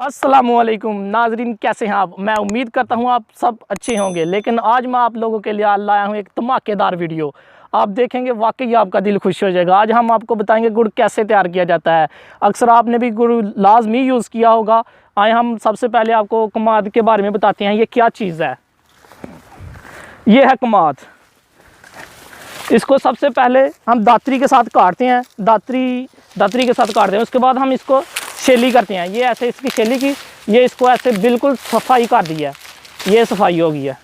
अस्सलामुअलैकुम नाजरीन, कैसे हैं आप। मैं उम्मीद करता हूं आप सब अच्छे होंगे। लेकिन आज मैं आप लोगों के लिए लाया हूं एक धमाकेदार वीडियो। आप देखेंगे वाकई आपका दिल खुश हो जाएगा। आज हम आपको बताएंगे गुड़ कैसे तैयार किया जाता है। अक्सर आपने भी गुड़ लाजमी यूज़ किया होगा। आए हम सबसे पहले आपको कमाद के बारे में बताते हैं। ये क्या चीज़ है, ये है कमाद। इसको सबसे पहले हम दातरी के साथ काटते हैं, दातरी के साथ काटते हैं। उसके बाद हम इसको शेली करते हैं। ये ऐसे इसकी शेली की, ये इसको ऐसे बिल्कुल सफाई कर दी है। ये सफाई हो गई है,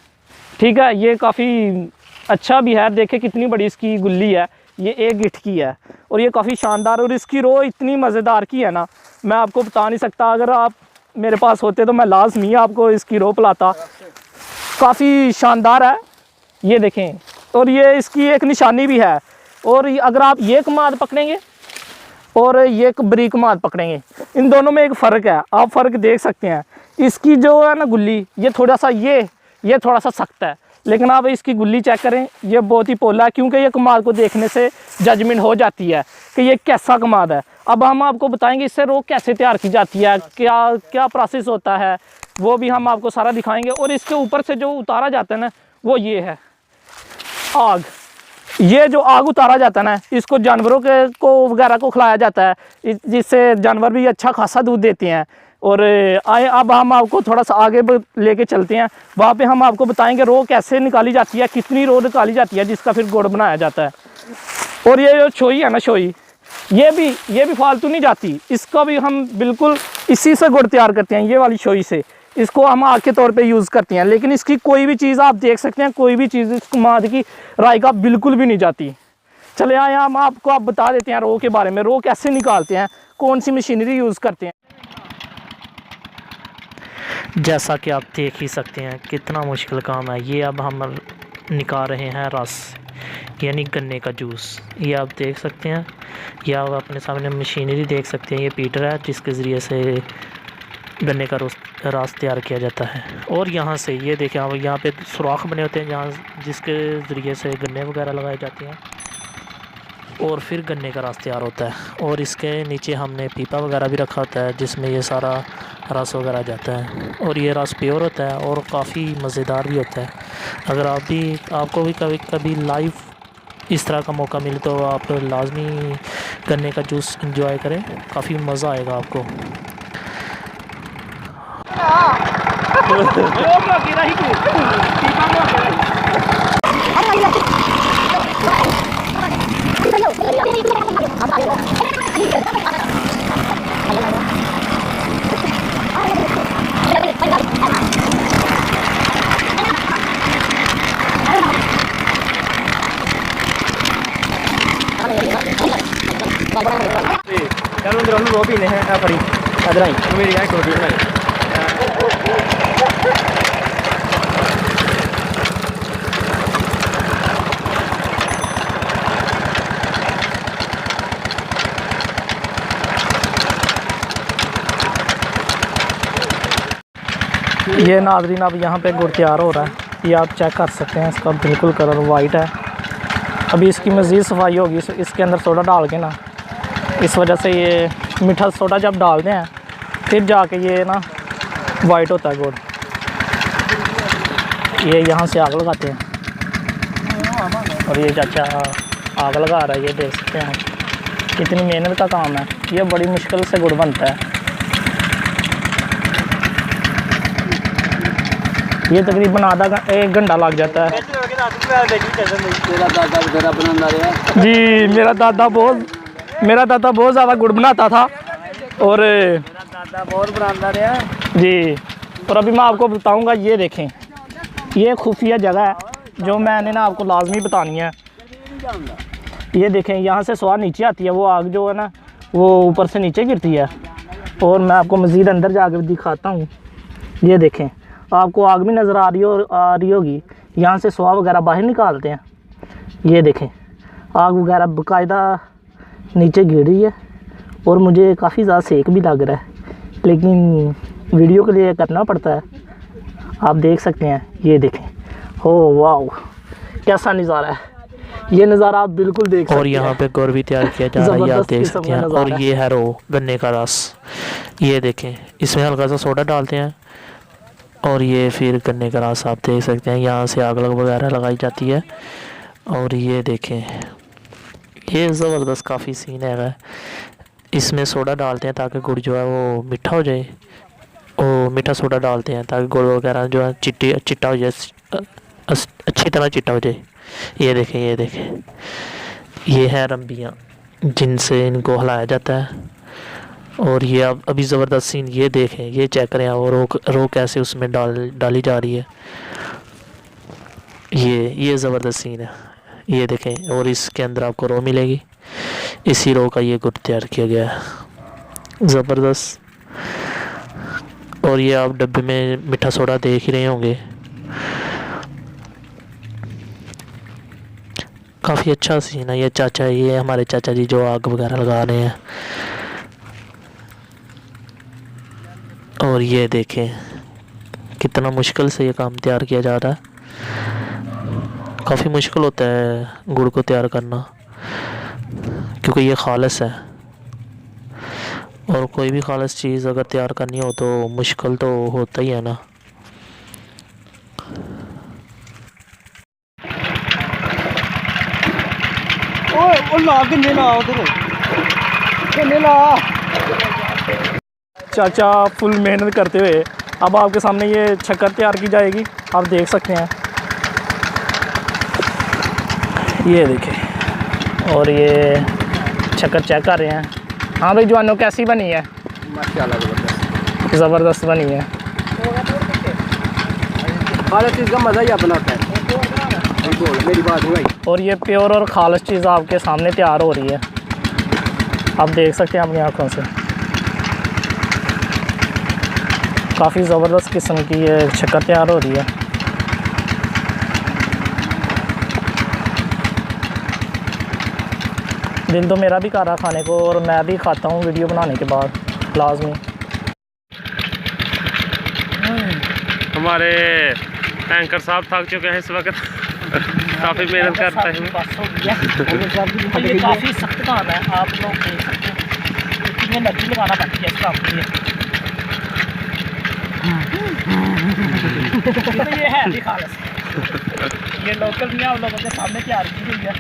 ठीक है। ये काफ़ी अच्छा भी है। देखे कितनी बड़ी इसकी गुल्ली है, ये एक गिठ की है और ये काफ़ी शानदार। और इसकी रो इतनी मज़ेदार की है ना, मैं आपको बता नहीं सकता। अगर आप मेरे पास होते तो मैं लाजमी आपको इसकी रो पिलाता। काफ़ी शानदार है, ये देखें। और ये इसकी एक निशानी भी है। और अगर आप ये कमाद पकड़ेंगे और ये बरीक कमाद पकड़ेंगे, इन दोनों में एक फ़र्क है। आप फ़र्क देख सकते हैं। इसकी जो है ना गुल्ली, ये थोड़ा सा ये थोड़ा सा सख्त है। लेकिन आप इसकी गुल्ली चेक करें, ये बहुत ही पोला है। क्योंकि ये कमाद को देखने से जजमेंट हो जाती है कि ये कैसा कमाद है। अब हम आपको बताएंगे इससे रो कैसे तैयार की जाती है, क्या क्या प्रोसेस होता है, वो भी हम आपको सारा दिखाएंगे। और इसके ऊपर से जो उतारा जाता है ना, वो ये है आग। ये जो आग उतारा जाता है ना, इसको जानवरों के को वगैरह को खिलाया जाता है, जिससे जानवर भी अच्छा खासा दूध देते हैं। और आए अब हम आपको थोड़ा सा आगे लेके चलते हैं। वहाँ पे हम आपको बताएंगे रो कैसे निकाली जाती है, कितनी रो निकाली जाती है, जिसका फिर गुड़ बनाया जाता है। और ये जो छोई है ना, छोई ये भी फालतू नहीं जाती। इसका भी हम बिल्कुल इसी से गुड़ तैयार करते हैं, ये वाली छोई से। इसको हम आग के तौर पे यूज़ करते हैं। लेकिन इसकी कोई भी चीज़ आप देख सकते हैं, कोई भी चीज़ इस कमाद की राई का बिल्कुल भी नहीं जाती। चले आए हम आपको आप बता देते हैं रो के बारे में। रो कैसे निकालते हैं, कौन सी मशीनरी यूज़ करते हैं। जैसा कि आप देख ही सकते हैं कितना मुश्किल काम है। ये अब हम निकाल रहे हैं रस, यानी गन्ने का जूस। ये आप देख सकते हैं, या आप अपने सामने मशीनरी देख सकते हैं। ये पीटर है जिसके ज़रिए से गन्ने का रस तैयार किया जाता है। और यहाँ से ये देखें आप, यहाँ पे सुराख बने होते हैं जहाँ जिसके ज़रिए से गन्ने वगैरह लगाए जाते हैं और फिर गन्ने का रस तैयार होता है। और इसके नीचे हमने पीपा वगैरह भी रखा होता है जिसमें ये सारा रस वगैरह जाता है। और ये रस प्योर होता है और काफ़ी मज़ेदार भी होता है। अगर आपको भी कभी लाइव इस तरह का मौका मिले तो आप लाजमी गन्ने का जूस इंजॉय करें, काफ़ी मज़ा आएगा आपको। रो पीने हैं फरी इधर आई मेरी गाय छोटी बनाई। ये नाज़रीन अब यहाँ पे गुड़ तैयार हो रहा है, ये आप चेक कर सकते हैं। इसका बिल्कुल कलर वाइट है। अभी इसकी मज़ीद सफाई होगी इसके अंदर सोडा डाल के ना। इस वजह से ये मीठा सोडा जब डालते हैं फिर जाके ये ना वाइट होता है गुड़। ये यहाँ से आग लगाते हैं और ये चाचा आग लगा रहा है। ये देख सकते हैं कितनी मेहनत का काम है। ये बड़ी मुश्किल से गुड़ बनता है। ये तकरीबन एक घंटा लग जाता है। जी मेरा दादा बहुत ज़्यादा गुड़ बनाता था और बहुत बनाता रहा जी। और अभी मैं आपको बताऊंगा, ये देखें, ये खुफिया जगह है जो मैंने ना आपको लाजमी बतानी है। ये देखें, यहाँ से स्वाद नीचे आती है, वो आग जो है ना वो ऊपर से नीचे गिरती है। और मैं आपको मज़ीद अंदर जाकर दिखाता हूँ। ये देखें, आपको आग भी नज़र आ रही होगी। यहाँ से स्वाद वगैरह बाहर निकालते हैं। ये देखें, आग वगैरह बाकायदा नीचे गिर रही है और मुझे काफ़ी ज़्यादा सेक भी लग रहा है, लेकिन वीडियो के लिए करना पड़ता है। आप देख सकते हैं, ये देखें, हो वाह कैसा नज़ारा है। ये नज़ारा आप बिल्कुल देख सकते हैं। और यहाँ पे गुड़ भी तैयार किया जा रहा है, ये आप देख सकते हैं। और ये है रो गन्ने का रस, ये देखें, इसमें हल्का सा सोडा डालते हैं और ये फिर गन्ने का रस आप देख सकते हैं। यहाँ से आग वगैरह लगाई जाती है। और ये देखें, ये ज़बरदस्त काफ़ी सीन है। इसमें सोडा डालते हैं ताकि गुड़ जो है वो मीठा हो जाए। और मीठा सोडा डालते हैं ताकि गुड़ वगैरह जो है चिट्टा हो जाए, अच्छी तरह चिट्टा हो जाए। ये देखें, ये देखें, ये है रंबियाँ जिनसे इनको हिलाया जाता है। और ये अब अभी ज़बरदस्त सीन ये देखें, ये चेक करें और रो कैसे उसमें डाली जा रही है। ये ज़बरदस्त सीन है, ये देखें। और इसके अंदर आपको रो मिलेगी, इसी रो का ये गुड़ तैयार किया गया है, ज़बरदस्त। और ये आप डब्बे में मीठा सोडा देख ही रहे होंगे, काफ़ी अच्छा सीन है। ये हमारे चाचा जी जो आग वगैरह लगा रहे हैं। और ये देखें कितना मुश्किल से ये काम तैयार किया जा रहा है। काफ़ी मुश्किल होता है गुड़ को तैयार करना, क्योंकि ये खालिस है। और कोई भी खालिस चीज़ अगर तैयार करनी हो तो मुश्किल तो होता ही है ना। चाचा फुल मेहनत करते हुए अब आपके सामने ये शक्कर तैयार की जाएगी, आप देख सकते हैं। ये देखें, और ये शक्कर चेक कर रहे हैं। हाँ भाई जवानों, कैसी बनी है? माशाल्लाह ज़बरदस्त बनी है। हर चीज़ का मज़ा ही अपना होता है। मेरी बात हुई। और ये प्योर और खालिस चीज़ आपके सामने तैयार हो रही है, आप देख सकते हैं अपनी आँखों से। काफ़ी ज़बरदस्त किस्म की ये शक्कर तैयार हो रही है। दिल तो मेरा भी कर रहा खाने को, और मैं भी खाता हूँ वीडियो बनाने के बाद लाजमी। हमारे एंकर साहब थक चुके हैं इस वक्त, काफ़ी मेहनत करते हैं। ये काफ़ी सख्त काम है, आप लोग देख सकते हैं कितनी एनर्जी लगाना पड़ती है इस काम के लिए। तो ये है भी खालिस, ये लोकल नहीं, आप लोगों के सामने तैयार की गई है।